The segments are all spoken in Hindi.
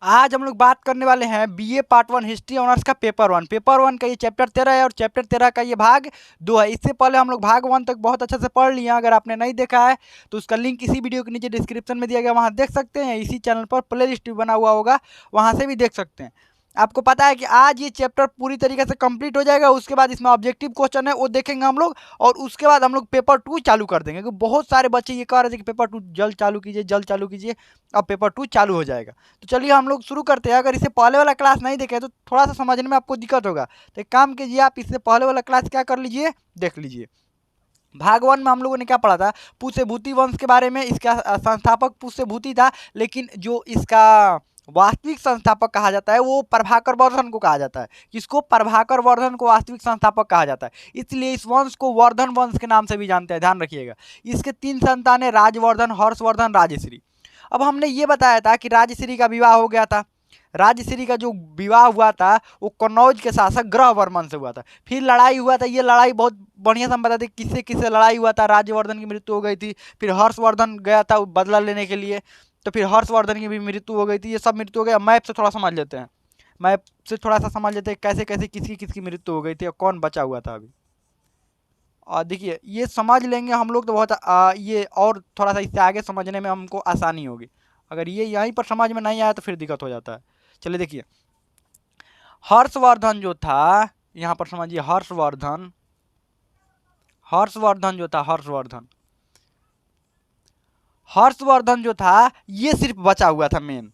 आज हम लोग बात करने वाले हैं बीए पार्ट 1 हिस्ट्री ऑनर्स का पेपर 1 का ये चैप्टर 13 है और चैप्टर 13 का ये भाग 2 है। इससे पहले हम लोग भाग 1 तक बहुत अच्छे से पढ़ लिए हैं। अगर आपने नहीं देखा है तो उसका लिंक इसी वीडियो के नीचे डिस्क्रिप्शन में दिया गया, वहाँ देख सकते हैं। इसी चैनल पर प्ले लिस्ट भी बना हुआ होगा, वहाँ से भी देख सकते हैं। आपको पता है कि आज ये चैप्टर पूरी तरीके से कंप्लीट हो जाएगा। उसके बाद इसमें ऑब्जेक्टिव क्वेश्चन है वो देखेंगे हम लोग, और उसके बाद हम लोग पेपर 2 चालू कर देंगे। क्योंकि बहुत सारे बच्चे ये कह रहे थे कि पेपर 2 जल्द चालू कीजिए, जल्द चालू कीजिए। अब पेपर 2 चालू हो जाएगा। तो चलिए हम लोग शुरू करते हैं। अगर इससे पहले वाला क्लास नहीं देखे तो थोड़ा सा समझने में आपको दिक्कत होगा, तो एक काम कीजिए, आप इससे पहले वाला क्लास क्या कर लीजिए, देख लीजिए। भाग 1 में हम लोगों ने क्या पढ़ा था, पुष्यभूति वंश के बारे में। इसका संस्थापक पुष्यभूति था, लेकिन जो इसका वास्तविक संस्थापक कहा जाता है वो प्रभाकर वर्धन को कहा जाता है। किसको? प्रभाकर वर्धन को वास्तविक संस्थापक कहा जाता है। इसलिए इस वंश को वर्धन वंश के नाम से भी जानते हैं, ध्यान रखिएगा। इसके 3 संतान है, राजवर्धन, हर्षवर्धन, राजश्री। अब हमने ये बताया था कि राजश्री का विवाह हो गया था। राजश्री का जो विवाह हुआ था वो कन्नौज के शासक ग्रहवर्मन से हुआ था। फिर लड़ाई हुआ था, ये लड़ाई बहुत बढ़िया से हम बताते किससे किससे लड़ाई हुआ था। राजवर्धन की मृत्यु हो गई थी, फिर हर्षवर्धन गया था बदला लेने के लिए, तो फिर हर्षवर्धन की भी मृत्यु हो गई थी। ये सब मृत्यु हो गया। मैप से थोड़ा समझ लेते हैं, मैप से थोड़ा सा समझ लेते हैं कैसे कैसे किसकी किसकी मृत्यु हो गई थी और कौन बचा हुआ था अभी। और देखिए ये समझ लेंगे हम लोग तो बहुत ये और थोड़ा सा इससे आगे समझने में हमको आसानी होगी। अगर ये यहीं पर समझ में नहीं आया तो फिर दिक्कत हो जाता है। चलिए देखिए, हर्षवर्धन जो था, यहाँ पर समझिए, हर्षवर्धन जो था, हर्षवर्धन जो था ये सिर्फ बचा हुआ था मेन,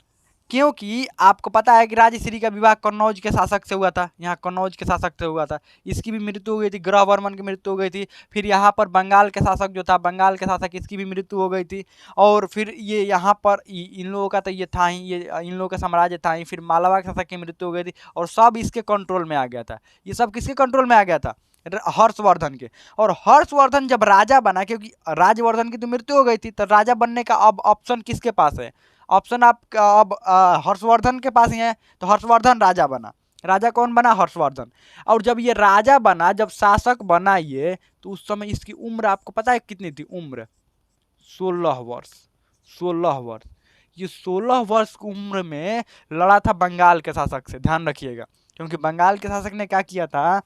क्योंकि आपको पता है कि राजश्री का विवाह कन्नौज के शासक से हुआ था। यहाँ कन्नौज के शासक से हुआ था, इसकी भी मृत्यु हो गई थी। ग्रहवर्मन की मृत्यु हो गई थी। फिर यहाँ पर बंगाल के शासक जो था, बंगाल के शासक, इसकी भी मृत्यु हो गई थी। और फिर ये यहाँ पर इन लोगों का तो ये था ही, ये इन लोगों का साम्राज्य था ही। फिर मालवा के शासक की मृत्यु हो गई थी और सब इसके कंट्रोल में आ गया था। ये सब किसके कंट्रोल में आ गया था? हर्षवर्धन के। और हर्षवर्धन जब राजा बना, क्योंकि राजवर्धन की तो मृत्यु हो गई थी, तो राजा बनने का अब ऑप्शन किसके पास है? ऑप्शन आप अब हर्षवर्धन के पास ही है। तो हर्षवर्धन राजा बना। राजा कौन बना? हर्षवर्धन। और जब ये राजा बना, जब शासक बना ये, तो उस समय इसकी उम्र आपको पता है कितनी थी? उम्र 16 वर्ष। 16 वर्ष। ये 16 वर्ष की उम्र में लड़ा था बंगाल के शासक से, ध्यान रखिएगा। क्योंकि बंगाल के शासक ने क्या किया था,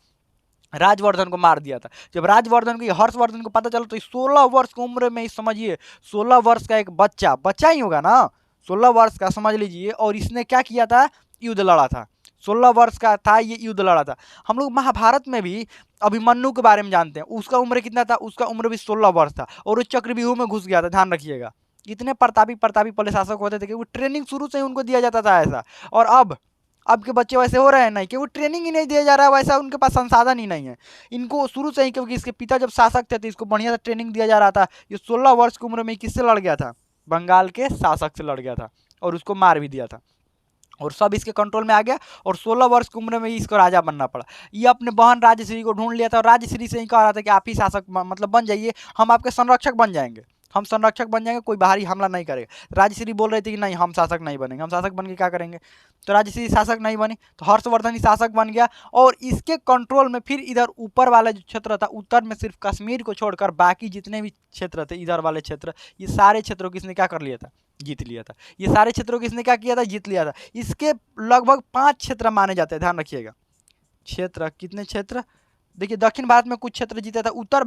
राजवर्धन को मार दिया था। जब राजवर्धन को, हर्षवर्धन को पता चला, तो 16 वर्ष की उम्र में, समझिए 16 वर्ष का एक बच्चा, बच्चा ही होगा ना, 16 वर्ष का समझ लीजिए, और इसने क्या किया था? युद्ध लड़ा था। 16 वर्ष का था ये, युद्ध लड़ा था। हम लोग महाभारत में भी अभिमन्यु के बारे में जानते हैं। उसका उम्र कितना था? उसका उम्र भी 16 वर्ष था, और वो चक्रव्यूह में घुस गया था, ध्यान रखिएगा। इतने प्रतापी प्रतापी पहले शासक होते थे कि वो ट्रेनिंग शुरू से ही उनको दिया जाता था ऐसा। और अब के बच्चे वैसे हो रहे हैं नहीं, कि वो ट्रेनिंग ही नहीं दिया जा रहा है वैसा, उनके पास संसाधन ही नहीं है। इनको शुरू से ही, क्योंकि इसके पिता जब शासक थे तो इसको बढ़िया से ट्रेनिंग दिया जा रहा था। ये 16 वर्ष की उम्र में किससे लड़ गया था? बंगाल के शासक से लड़ गया था, और उसको मार भी दिया था, और सब इसके कंट्रोल में आ गया। और 16 वर्ष की उम्र में ही इसको राजा बनना पड़ा। ये अपने बहन राजश्री को ढूंढ लिया था, और राजश्री से ही कह रहा था कि आप ही शासक मतलब बन जाइए, हम आपके संरक्षक बन जाएंगे, हम संरक्षक बन जाएंगे, कोई बाहरी हमला नहीं करेगा। राजश्री बोल रही थी कि नहीं, हम शासक नहीं बनेंगे, हम शासक बन के क्या करेंगे। तो राजश्री शासक नहीं बनी, तो हर्षवर्धन ही शासक बन गया। और इसके कंट्रोल में फिर इधर ऊपर वाला जो क्षेत्र था, उत्तर में सिर्फ कश्मीर को छोड़कर बाकी जितने भी क्षेत्र थे, इधर वाले क्षेत्र, ये सारे क्षेत्रों को इसने क्या कर लिया था? जीत लिया था। ये सारे क्षेत्रों को इसने क्या किया था? जीत लिया था। इसके लगभग 5 क्षेत्र माने जाते हैं, ध्यान रखिएगा। क्षेत्र कितने क्षेत्र? देखिए, दक्षिण भारत में कुछ क्षेत्र जीता था। उत्तर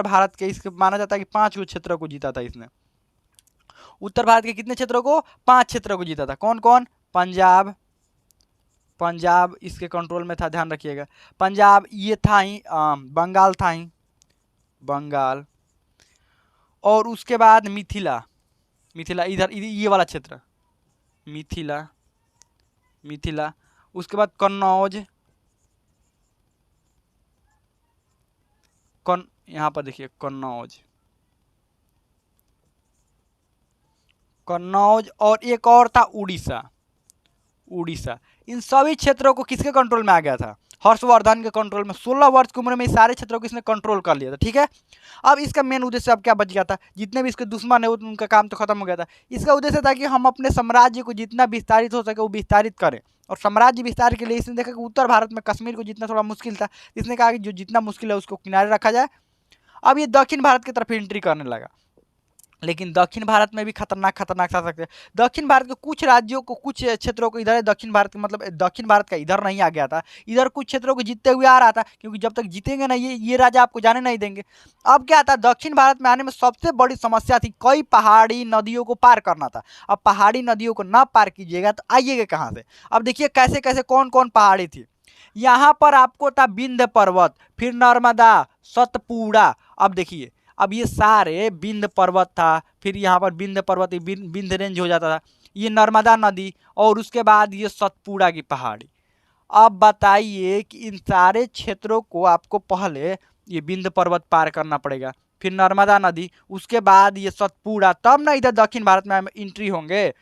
भारत के इसके माना जाता है कि 5 क्षेत्रों को जीता था इसने। उत्तर भारत के कितने क्षेत्रों को? 5 क्षेत्रों को जीता था। कौन कौन? पंजाब इसके कंट्रोल में था, ध्यान रखिएगा। पंजाब ये था ही, बंगाल था ही, बंगाल। और उसके बाद मिथिला इधर ये वाला क्षेत्र, मिथिला। उसके बाद कन्नौज, यहाँ पर देखिए कन्नौज, और एक और था उड़ीसा। इन सभी क्षेत्रों को किसके कंट्रोल में आ गया था? हर्षवर्धन के कंट्रोल में। 16 वर्ष की उम्र में सारे क्षेत्रों को इसने कंट्रोल कर लिया था, ठीक है। अब इसका मेन उद्देश्य अब क्या बच गया था? जितने भी इसके दुश्मन है उनका काम तो खत्म हो गया था। इसका उद्देश्य था कि हम अपने साम्राज्य को जितना विस्तारित हो सके वो विस्तारित करें। और साम्राज्य विस्तार के लिए इसने देखा कि उत्तर भारत में कश्मीर को जितना थोड़ा मुश्किल था, इसने कहा कि जो जितना मुश्किल है उसको किनारे रखा जाए। अब ये दक्षिण भारत की तरफ एंट्री करने लगा। लेकिन दक्षिण भारत में भी खतरनाक खतरनाक शासक थे। दक्षिण भारत के कुछ राज्यों को, कुछ क्षेत्रों को, इधर दक्षिण भारत के मतलब दक्षिण भारत का इधर नहीं आ गया था, इधर कुछ क्षेत्रों को जीतते हुए आ रहा था, क्योंकि जब तक जीतेंगे ना ये राजा आपको जाने नहीं देंगे। अब क्या था, दक्षिण भारत में आने में सबसे बड़ी समस्या थी, कई पहाड़ी नदियों को पार करना था। अब पहाड़ी नदियों को ना पार कीजिएगा तो आइएगा कहाँ से। अब देखिए कैसे कैसे कौन कौन पहाड़ी थी। यहाँ पर आपको था विंध्य पर्वत, फिर नर्मदा, सतपुड़ा। अब देखिए, अब ये सारे विंध्य पर्वत था, फिर यहाँ पर विंध्य पर्वत विंध्य रेंज हो जाता था, ये नर्मदा नदी, और उसके बाद ये सतपुड़ा की पहाड़ी। अब बताइए कि इन सारे क्षेत्रों को आपको पहले ये विंध्य पर्वत पार करना पड़ेगा, फिर नर्मदा नदी, उसके बाद ये सतपुड़ा, तब ना इधर दक्षिण भारत में एंट्री होंगे।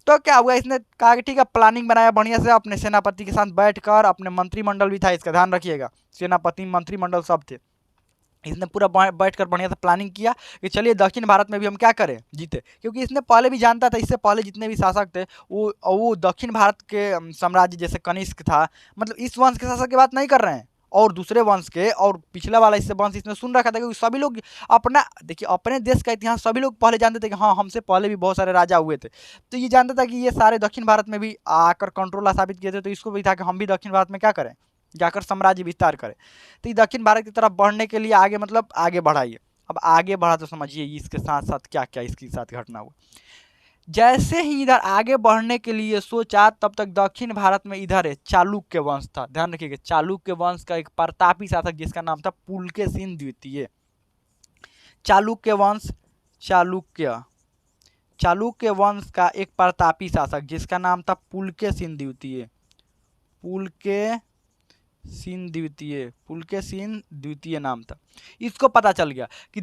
तो क्या हुआ, इसने कहा कि ठीक है, प्लानिंग बनाया बढ़िया से, अपने सेनापति के साथ बैठकर, अपने मंत्रिमंडल भी था, इसका ध्यान रखिएगा, सेनापति मंत्रिमंडल सब थे। इसने पूरा बैठकर बढ़िया से प्लानिंग किया कि चलिए दक्षिण भारत में भी हम क्या करें, जीते। क्योंकि इसने पहले भी जानता था, इससे पहले जितने भी शासक थे वो दक्षिण भारत के साम्राज्य, जैसे कनिष्क था, मतलब इस वंश के शासक की बात नहीं कर रहे हैं, और दूसरे वंश के, और पिछला वाला इससे वंश इसने सुन रखा था, क्योंकि सभी लोग अपना, देखिए अपने देश का इतिहास सभी लोग पहले जानते थे कि हाँ, हमसे पहले भी बहुत सारे राजा हुए थे। तो ये जानता था कि ये सारे दक्षिण भारत में भी आकर कंट्रोल स्थापित किए थे, तो इसको भी था कि हम भी दक्षिण भारत में क्या करें, जाकर साम्राज्य विस्तार करें। तो ये दक्षिण भारत की तरफ बढ़ने के लिए आगे, मतलब आगे बढ़ाइए। अब आगे बढ़ा तो समझिए इसके साथ साथ क्या क्या इसके साथ घटना हुआ। जैसे ही इधर आगे बढ़ने के लिए सोचा, तब तक दक्षिण भारत में इधर है चालुक्य वंश था। ध्यान रखिएगा, चालुक्य वंश का एक प्रतापी शासक जिसका नाम था पुलकेशिन द्वितीय। चालुक्य वंश, चालुक्य वंश का एक प्रतापी शासक जिसका नाम था पुलकेशिन द्वितीय। पुलकेशिन द्वितीय नाम था। इसको पता चल गया कि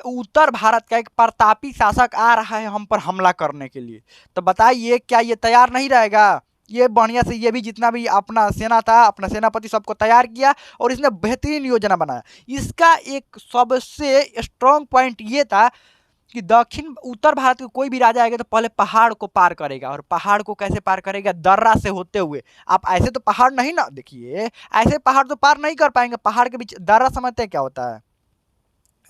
उत्तर भारत का एक प्रतापी शासक आ रहा है हम पर हमला करने के लिए। तो बताइए क्या ये तैयार नहीं रहेगा। ये बढ़िया से, ये भी जितना भी अपना सेना था, अपना सेनापति सबको तैयार किया, और इसने बेहतरीन योजना बनाया। इसका एक सबसे स्ट्रॉन्ग पॉइंट ये था कि उत्तर भारत के कोई भी राजा आएगा तो पहले पहाड़ को पार करेगा, और पहाड़ को कैसे पार करेगा, दर्रा से होते हुए। आप ऐसे तो पहाड़ नहीं ना, देखिए ऐसे पहाड़ तो पार नहीं कर पाएंगे, पहाड़ के बीच दर्रा समझते हैं क्या होता है।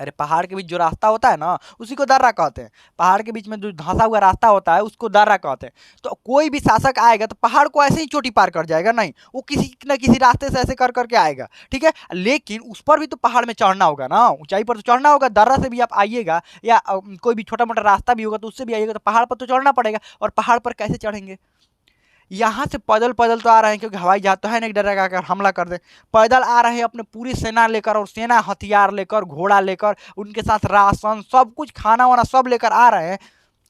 अरे पहाड़ के बीच जो रास्ता होता है ना, उसी को दर्रा कहते हैं। पहाड़ के बीच में जो धंसा हुआ रास्ता होता है उसको दर्रा कहते हैं। तो कोई भी शासक आएगा तो पहाड़ को ऐसे ही चोटी पार कर जाएगा नहीं, वो किसी न किसी रास्ते से ऐसे कर करके आएगा, ठीक है। लेकिन उस पर भी तो पहाड़ में चढ़ना होगा ना, ऊंचाई पर तो चढ़ना होगा। दर्रा से भी आप आइएगा, या कोई भी छोटा मोटा रास्ता भी होगा तो उससे भी आइएगा, तो पहाड़ पर तो चढ़ना पड़ेगा। और पहाड़ पर कैसे चढ़ेंगे, यहाँ से पैदल पैदल तो आ रहे हैं, क्योंकि हवाई जहाज तो है नहीं डर अगर हमला कर दे। पैदल आ रहे हैं अपने पूरी सेना लेकर, और सेना हथियार लेकर, घोड़ा लेकर, उनके साथ राशन सब कुछ, खाना वाना सब लेकर आ रहे हैं।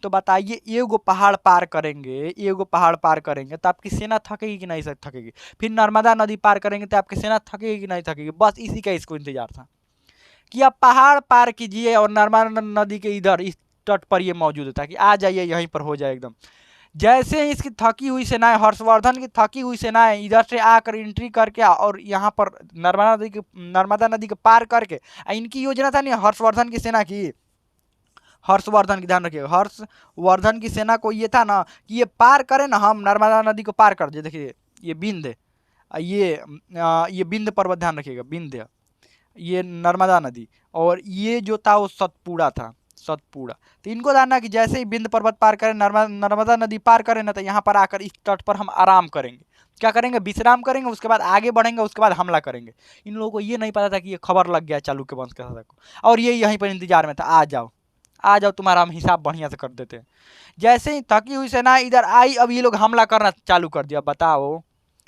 तो बताइए, एगो पहाड़ पार करेंगे तो आपकी सेना थकेगी कि नहीं थकेगी। फिर नर्मदा नदी पार करेंगे तो आपकी सेना थकेगी कि नहीं थकेगी। बस इसी का इसको इंतजार था कि आप पहाड़ पार कीजिए, और नर्मदा नदी के इधर इस तट पर ये मौजूद था कि आ जाइए, यहीं पर हो जाए एकदम। जैसे ही इसकी थकी हुई सेनाएं, हर्षवर्धन की थकी हुई सेनाएं इधर से आकर एंट्री करके, और यहाँ पर नर्मदा नदी के पार करके, इनकी योजना था नहीं हर्षवर्धन की सेना की, हर्षवर्धन की, ध्यान रखिए, हर्षवर्धन की सेना को ये था ना कि ये पार करें ना, हम नर्मदा नदी को पार कर दे। देखिए ये विंध्य, ये विंध्य पर्वत, ध्यान रखिएगा विंध्य, ये नर्मदा नदी, और ये जो था वो सतपुड़ा था, सतपुड़ा। तो इनको जानना कि जैसे ही विंध्य पर्वत पार करें, नर्मदा नदी पार करें ना, तो यहाँ पर आकर इस तट पर हम आराम करेंगे। क्या करेंगे, विश्राम करेंगे, उसके बाद आगे बढ़ेंगे, उसके बाद हमला करेंगे। इन लोगों को ये नहीं पता था कि ये खबर लग गया चालुक्य वंश के शासक को, और ये यहीं पर इंतजार में था, आ जाओ आ जाओ, तुम्हारा हम हिसाब बढ़िया से कर देते हैं। जैसे ही थकी हुई सेना इधर आई, अब ये लोग हमला करना चालू कर दिया। बताओ,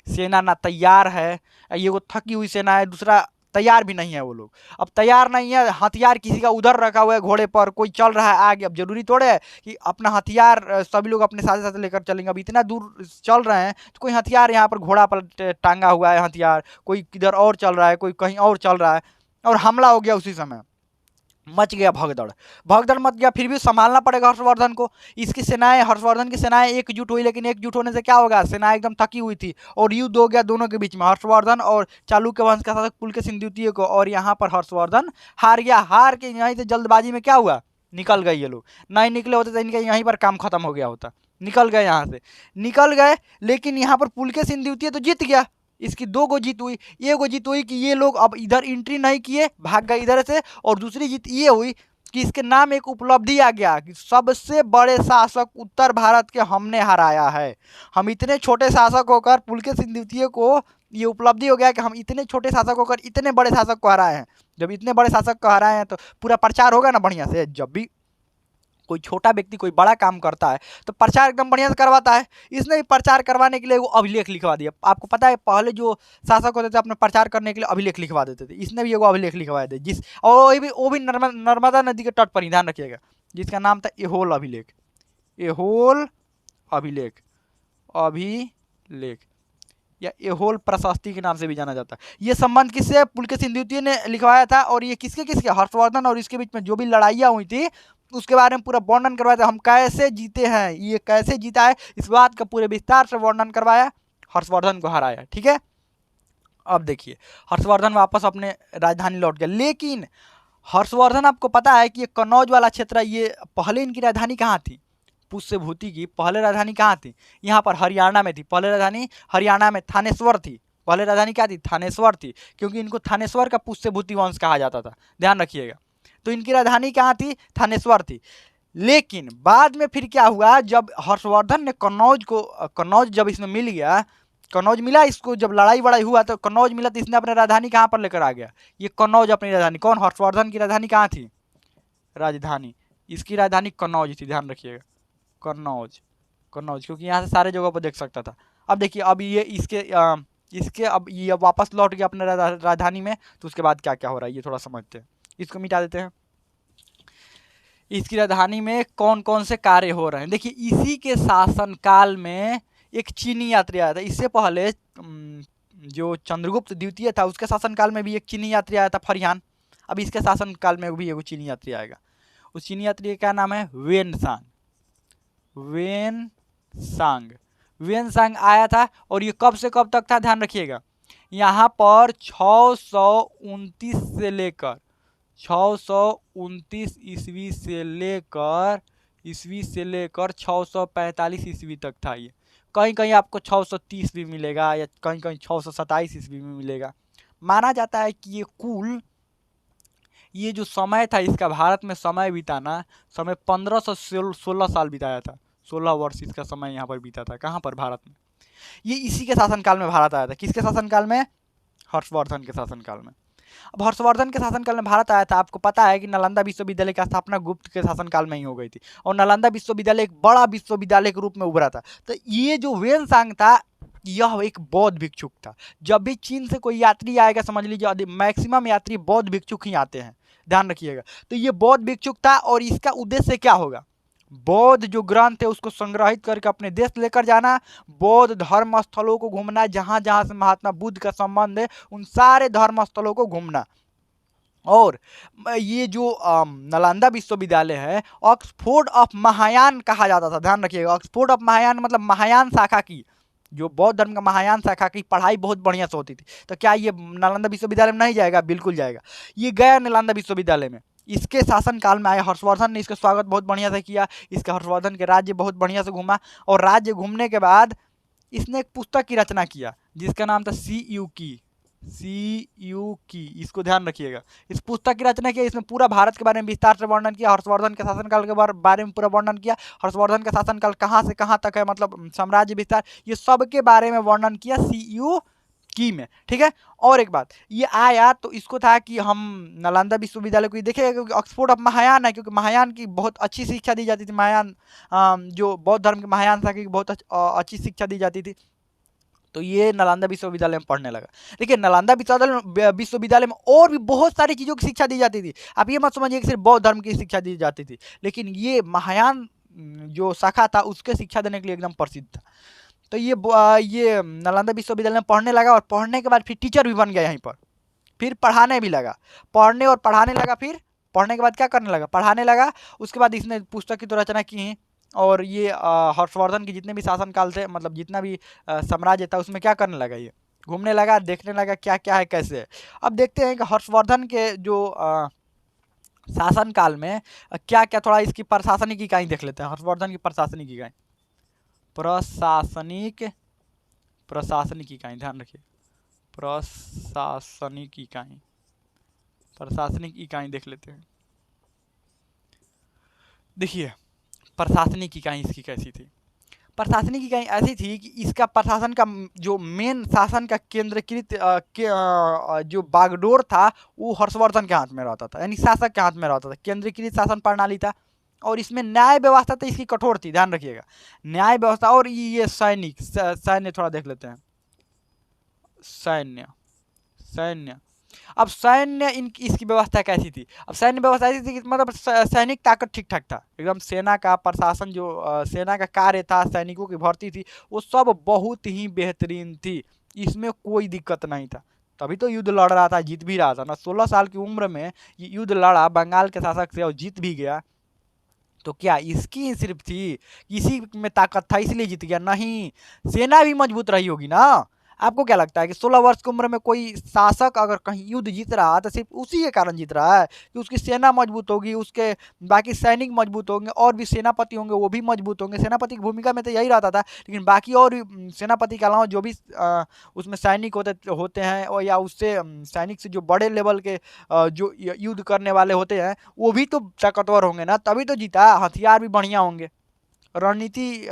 सेना ना तैयार है, ये वो थकी हुई सेना है, दूसरा तैयार भी नहीं है वो लोग। अब तैयार नहीं है, हथियार किसी का उधर रखा हुआ है घोड़े पर, कोई चल रहा है आगे। अब जरूरी थोड़े है कि अपना हथियार सभी लोग अपने साथ साथ लेकर चलेंगे। अब इतना दूर चल रहे हैं तो कोई हथियार यहाँ पर घोड़ा पर टांगा हुआ है हथियार, कोई किधर और चल रहा है, कोई कहीं और चल रहा है, और हमला हो गया उसी समय। मच गया भगदड़, भगदड़ मच गया। फिर भी संभालना पड़ेगा हर्षवर्धन को। इसकी सेनाएं, हर्षवर्धन की सेनाएं एकजुट हुई, लेकिन एकजुट होने से क्या होगा, सेनाएं एकदम थकी हुई थी, और युद्ध हो गया दोनों के बीच में, हर्षवर्धन और चालुक्य वंश का शासक पुलकेशिन द्वितीय को। और यहाँ पर हर्षवर्धन हार गया। हार के यहीं से जल्दबाजी में क्या हुआ, निकल गए ये लोग। नहीं निकले होते तो इनका यहीं पर काम खत्म हो गया होता। निकल गए, यहाँ से निकल गए, लेकिन यहाँ पर पुलकेशिन द्वितीय तो जीत गया। इसकी दो गो जीत हुई। ये गो जीत हुई कि ये लोग अब इधर एंट्री नहीं किए, भाग गए इधर से, और दूसरी जीत ये हुई कि इसके नाम एक उपलब्धि आ गया कि सबसे बड़े शासक उत्तर भारत के हमने हराया है। हम इतने छोटे शासक होकर पुलकेशिन द्वितीय को ये उपलब्धि हो गया कि हम इतने छोटे शासक होकर इतने बड़े शासक को हराए हैं। जब इतने बड़े शासक को हराए हैं तो पूरा प्रचार होगा ना बढ़िया से। जब भी कोई छोटा व्यक्ति कोई बड़ा काम करता है तो प्रचार एकदम बढ़िया से करवाता है। इसने भी प्रचार करवाने के लिए वो अभिलेख लिखवा दिया। आपको पता है पहले जो शासक होते थे अपने प्रचार करने के लिए अभिलेख लिखवा देते थे, इसने भी एगो अभिलेख लिखवाए थे जिस, और वो भी नर्मदा नदी के तट पर ही, ध्यान रखिएगा, जिसका नाम था एहोल अभिलेख। एहोल अभिलेख, अभिलेख या एहोल प्रशस्ति के नाम से भी जाना जाता है। ये संबंध किससे? पुलकेशिन द्वितीय ने लिखवाया था। और ये किसके किसके? हर्षवर्धन और इसके बीच में जो भी लड़ाइयाँ हुई थी उसके बारे में पूरा वर्णन करवाया था। हम कैसे जीते हैं, ये कैसे जीता है, इस बात का पूरे विस्तार से वर्णन करवाया, हर्षवर्धन को हराया। ठीक है, अब देखिए हर्षवर्धन वापस अपने राजधानी लौट गया। लेकिन हर्षवर्धन, आपको पता है कि ये कन्नौज वाला क्षेत्र, ये पहले इनकी राजधानी कहाँ थी? पुष्यभूति की पहले राजधानी कहाँ थी? यहाँ पर हरियाणा में थी। पहले राजधानी हरियाणा में थानेश्वर थी। पहले राजधानी क्या थी? थानेश्वर थी, क्योंकि इनको थानेश्वर का पुष्यभूति वंश कहा जाता था, ध्यान रखिएगा। तो इनकी राजधानी कहाँ थी? थानेश्वर थी। लेकिन बाद में फिर क्या हुआ, जब हर्षवर्धन ने कन्नौज जब इसमें मिल गया, कन्नौज मिला इसको, जब लड़ाई वड़ाई हुआ तो कन्नौज मिला, तो इसने अपनी राजधानी कहाँ पर लेकर आ गया? ये कन्नौज अपनी राजधानी। कौन? हर्षवर्धन की राजधानी कहाँ थी? राजधानी, इसकी राजधानी कन्नौज थी, ध्यान रखिएगा, कन्नौज। कन्नौज, क्योंकि यहाँ से सारे जगहों पर देख सकता था। अब देखिए, अब ये इसके अब ये वापस लौट गया अपने राजधानी में। तो उसके बाद क्या क्या हो रहा है ये थोड़ा समझते हैं। इसको मिटा देते हैं। इसकी राजधानी में कौन कौन से कार्य हो रहे हैं देखिए। इसी के शासनकाल में एक चीनी यात्री आया था। इससे पहले जो चंद्रगुप्त द्वितीय था उसके शासनकाल में भी एक चीनी यात्री आया था, फरियान। अब इसके शासनकाल में भी एक चीनी यात्री आएगा। उस चीनी यात्री का क्या नाम है? वेनसांग। वेनसांग आया था। और ये कब से कब तक था, ध्यान रखिएगा। यहाँ पर 629 से लेकर 629 ईस्वी से लेकर 645 ईस्वी तक था ये। कहीं कहीं आपको 630 भी मिलेगा या कहीं कहीं 627 ईस्वी में मिलेगा। माना जाता है कि ये जो समय था इसका भारत में समय बिताना, समय 1516 साल बिताया था। 16 वर्ष इसका समय यहाँ पर बीता था। कहाँ पर? भारत में। ये इसी के शासनकाल में भारत आया था। किसके शासनकाल में? हर्षवर्धन के शासनकाल में। अब हर्षवर्धन के शासनकाल में भारत आया था। आपको पता है कि नालंदा विश्वविद्यालय की स्थापना गुप्त के शासनकाल में ही हो गई थी, और नालंदा विश्वविद्यालय एक बड़ा विश्वविद्यालय के रूप में उभरा था। तो ये जो वेनसांग था यह एक बौद्ध भिक्षुक था। जब भी चीन से कोई यात्री आएगा, समझ लीजिए मैक्सिमम यात्री बौद्ध भिक्षुक ही आते हैं, ध्यान रखिएगा। तो ये बौद्ध भिक्षुक था। और इसका उद्देश्य क्या होगा? बौद्ध जो ग्रंथ है उसको संग्रहित करके अपने देश लेकर जाना, बौद्ध धर्म स्थलों को घूमना, जहां जहां से महात्मा बुद्ध का संबंध है उन सारे धर्म स्थलों को घूमना। और ये जो नालंदा विश्वविद्यालय है, ऑक्सफोर्ड ऑफ महायान कहा जाता था, ध्यान रखिएगा। ऑक्सफोर्ड ऑफ महायान मतलब महायान शाखा की, जो बौद्ध धर्म का महायान शाखा की पढ़ाई बहुत बढ़िया से होती थी। तो क्या ये नालंदा विश्वविद्यालय में नहीं जाएगा? बिल्कुल जाएगा। ये गया नालंदा विश्वविद्यालय में। इसके शासनकाल में आया हर्षवर्धन ने इसका स्वागत बहुत बढ़िया से किया। इसके हर्षवर्धन के राज्य बहुत बढ़िया से घूमा। और राज्य घूमने के बाद इसने एक पुस्तक की रचना किया जिसका नाम था सी यू की। इसको ध्यान रखिएगा। इस पुस्तक की रचना किया, इसमें पूरा भारत के बारे में विस्तार से वर्णन किया। हर्षवर्धन के शासनकाल के बारे में पूरा वर्णन किया। हर्षवर्धन का शासनकाल कहाँ से कहाँ तक है, मतलब साम्राज्य विस्तार, ये सब के बारे में वर्णन किया CU की में। ठीक है। और एक बात, ये आया तो इसको था कि हम नालंदा विश्वविद्यालय को देखेगा, क्योंकि ऑक्सफोर्ड ऑफ महायान है, क्योंकि महायान की बहुत अच्छी शिक्षा दी जाती थी। महायान जो बौद्ध धर्म के महायान था की बहुत अच्छी शिक्षा दी जाती थी। तो ये नालंदा विश्वविद्यालय में पढ़ने लगा। देखिए, नालंदा विश्वविद्यालय में और भी बहुत सारी चीज़ों की शिक्षा दी जाती थी। आप ये मत समझिए कि सिर्फ बौद्ध धर्म की शिक्षा दी जाती थी, लेकिन ये महायान जो शाखा था उसके शिक्षा देने के लिए एकदम प्रसिद्ध था। तो ये नालंदा विश्वविद्यालय में पढ़ने लगा। और पढ़ने के बाद फिर टीचर भी बन गया यहीं पर। फिर पढ़ाने भी लगा, पढ़ने और पढ़ाने लगा। फिर पढ़ने के बाद क्या करने लगा? पढ़ाने लगा। उसके बाद इसने पुस्तक की तो रचना की। और ये हर्षवर्धन की जितने भी शासनकाल थे, मतलब जितना भी साम्राज्य था, उसमें क्या करने लगा? ये घूमने लगा, देखने लगा क्या क्या है, कैसे है। अब देखते हैं कि हर्षवर्धन के जो शासनकाल में क्या क्या, थोड़ा इसकी प्रशासनिक इकाई देख लेते हैं। हर्षवर्धन की प्रशासनिक इकाई, प्रशासनिक इकाई, ध्यान रखिए, प्रशासनिक इकाई देख लेते हैं। देखिए प्रशासनिक इकाई इसकी कैसी थी। प्रशासनिक इकाई ऐसी थी कि इसका प्रशासन का जो मेन शासन का केंद्रीकृत जो बागडोर था वो हर्षवर्धन के हाथ में रहता था, यानी शासक के हाथ में रहता था, केंद्रीकृत शासन प्रणाली था। और इसमें न्याय व्यवस्था तो इसकी कठोर थी, ध्यान रखिएगा, न्याय व्यवस्था। और ये सैनिक सैन्य थोड़ा देख लेते हैं, सैन्य सैन्य अब सैन्य इन इसकी व्यवस्था कैसी थी। अब सैन्य व्यवस्था ऐसी थी कि मतलब सैनिक ताकत ठीक ठाक था एकदम। सेना का प्रशासन जो सेना का कार्य था, सैनिकों की भर्ती थी, वो सब बहुत ही बेहतरीन थी, इसमें कोई दिक्कत नहीं था। तभी तो युद्ध लड़ रहा था, जीत भी रहा था ना। 16 साल की उम्र में ये युद्ध लड़ा बंगाल के शासक से और जीत भी गया। तो क्या इसकी सिर्फ थी, इसी में ताकत था इसलिए जीत गया? नहीं, सेना भी मजबूत रही होगी ना। आपको क्या लगता है कि 16 वर्ष की उम्र में कोई शासक अगर कहीं युद्ध जीत रहा है तो सिर्फ उसी के कारण जीत रहा है कि उसकी सेना मजबूत होगी, उसके बाकी सैनिक मजबूत होंगे, और भी सेनापति होंगे वो भी मजबूत होंगे। सेनापति की भूमिका में तो यही रहता था, लेकिन बाकी और भी सेनापति के अलावा जो भी उसमें सैनिक होते होते हैं, और या उससे सैनिक से जो बड़े लेवल के जो युद्ध करने वाले होते हैं वो भी तो ताकतवर होंगे ना, तभी तो जीता। हथियार भी बढ़िया होंगे, रणनीति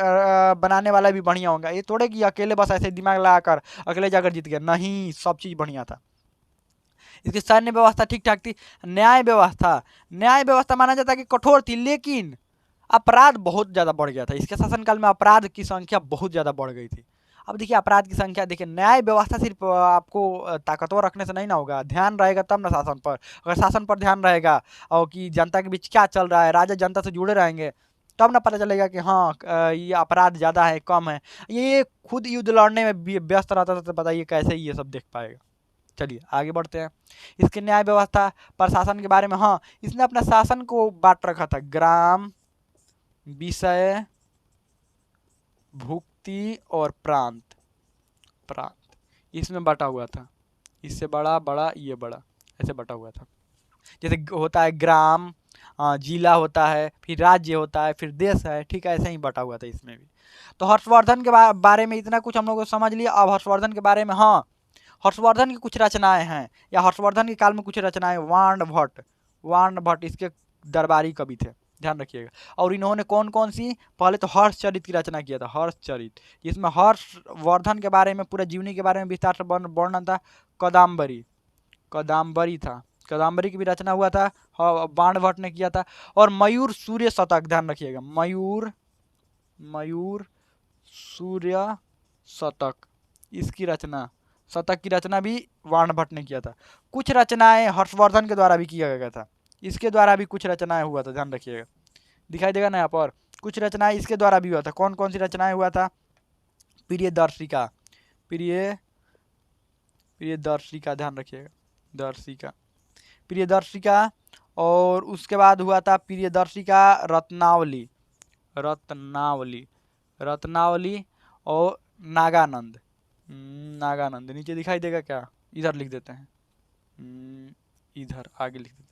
बनाने वाला भी बढ़िया होगा। ये थोड़े कि अकेले बस ऐसे दिमाग लगाकर अकेले जाकर जीत गया, नहीं, सब चीज़ बढ़िया था। इसकी सैन्य व्यवस्था ठीक ठाक थी। न्याय व्यवस्था माना जाता है कि कठोर थी, लेकिन अपराध बहुत ज़्यादा बढ़ गया था। इसके शासनकाल में अपराध की संख्या बहुत ज़्यादा बढ़ गई थी। अब देखिए अपराध की संख्या, देखिए न्याय व्यवस्था सिर्फ आपको ताकतवर रखने से नहीं ना होगा, ध्यान रहेगा तब ना शासन पर। अगर शासन पर ध्यान रहेगा और कि जनता के बीच क्या चल रहा है, राजा जनता से जुड़े रहेंगे, तब ना पता चलेगा कि हाँ ये अपराध ज़्यादा है कम है। ये खुद युद्ध लड़ने में व्यस्त रहता था, तो बताइए कैसे ये सब देख पाएगा। चलिए आगे बढ़ते हैं। इसके न्याय व्यवस्था प्रशासन के बारे में, हाँ इसने अपना शासन को बांट रखा था, ग्राम, विषय, भुक्ति और प्रांत। इसमें बटा हुआ था, इससे बड़ा बड़ा ये बड़ा, ऐसे बटा हुआ था। जैसे होता है ग्राम, जिला होता है, फिर राज्य होता है, फिर देश है, ठीक है, ऐसे ही बटा हुआ था इसमें भी। तो हर्षवर्धन के बारे में इतना कुछ हम लोग को समझ लिया। अब हर्षवर्धन के बारे में, हाँ हर्षवर्धन की कुछ रचनाएं हैं, या हर्षवर्धन के काल में कुछ रचनाएं। वाण भट्ट इसके दरबारी कवि थे, ध्यान रखिएगा। और इन्होंने कौन कौन सी, पहले तो हर्षचरित की रचना किया था, हर्षचरित, जिसमें हर्षवर्धन के बारे में, पूरा जीवनी के बारे में विस्तार से वर्णन था। कदम्बरी था, कदम्बरी की भी रचना हुआ था, बाण भट्ट ने किया था। और मयूर सूर्य शतक, ध्यान रखिएगा, मयूर सूर्य शतक, इसकी रचना, शतक की रचना भी बाण भट्ट ने किया था। कुछ रचनाएं हर्षवर्धन के द्वारा भी किया गया था, इसके द्वारा भी कुछ रचनाएं हुआ था, ध्यान रखिएगा, दिखाई देगा ना यहाँ पर। कुछ रचनाएं इसके द्वारा भी हुआ था। कौन कौन सी रचनाएं हुआ था? प्रियदर्शिका, प्रियदर्शिका, ध्यान रखिएगा, प्रियदर्शिका। और उसके बाद हुआ था प्रियदर्शिका, रत्नावली और नागानंद। नीचे दिखाई देगा क्या? इधर लिख देते हैं, इधर आगे लिख देते हैं,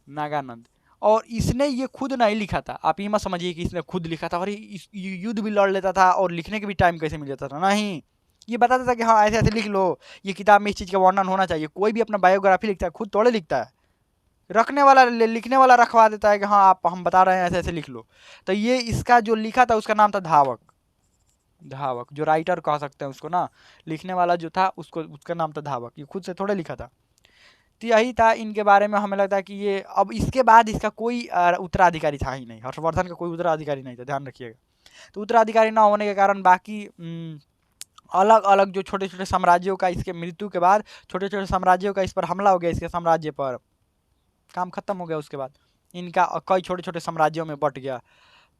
नागानंद। और इसने ये खुद नहीं लिखा था, आप ये मत समझिए कि इसने खुद लिखा था और इस युद्ध भी लड़ लेता था और लिखने के भी टाइम कैसे मिल जाता था, नहीं, ये बताता था कि हाँ ऐसे ऐसे लिख लो, ये किताब में इस चीज़ का वर्णन होना चाहिए। कोई भी अपना बायोग्राफी लिखता है खुद थोड़े लिखता है, लिखने वाला रखवा देता है कि हाँ आप, हम बता रहे हैं ऐसे ऐसे लिख लो। तो ये इसका जो लिखा था उसका नाम था धावक, जो राइटर कह सकते हैं उसको ना, लिखने वाला जो था उसको, उसका नाम था धावक, ये खुद से थोड़े लिखा था। तो यही था इनके बारे में। हमें लगता है कि ये, अब इसके बाद इसका कोई उत्तराधिकारी था ही नहीं, हर्षवर्धन का कोई उत्तराधिकारी नहीं था, ध्यान रखिएगा। तो उत्तराधिकारी ना होने के कारण बाकी अलग अलग जो छोटे छोटे साम्राज्यों का, इसके मृत्यु के बाद छोटे छोटे साम्राज्यों का इस पर हमला हो गया, इसके साम्राज्य पर, काम खत्म हो गया। उसके बाद इनका कई छोटे छोटे साम्राज्यों में बट गया।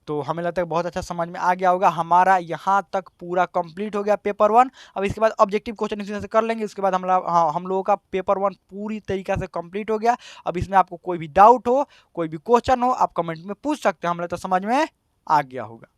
तो हमें लगता है बहुत अच्छा समझ में आ गया होगा। हमारा यहाँ तक पूरा कंप्लीट हो गया पेपर 1। अब इसके बाद ऑब्जेक्टिव क्वेश्चन इसमें से कर लेंगे, उसके बाद हम लोगों का पेपर 1 पूरी तरीके से कंप्लीट हो गया। अब इसमें आपको कोई भी डाउट हो, कोई भी क्वेश्चन हो, आप कमेंट में पूछ सकते हैं, हमें तो समझ में आ गया होगा।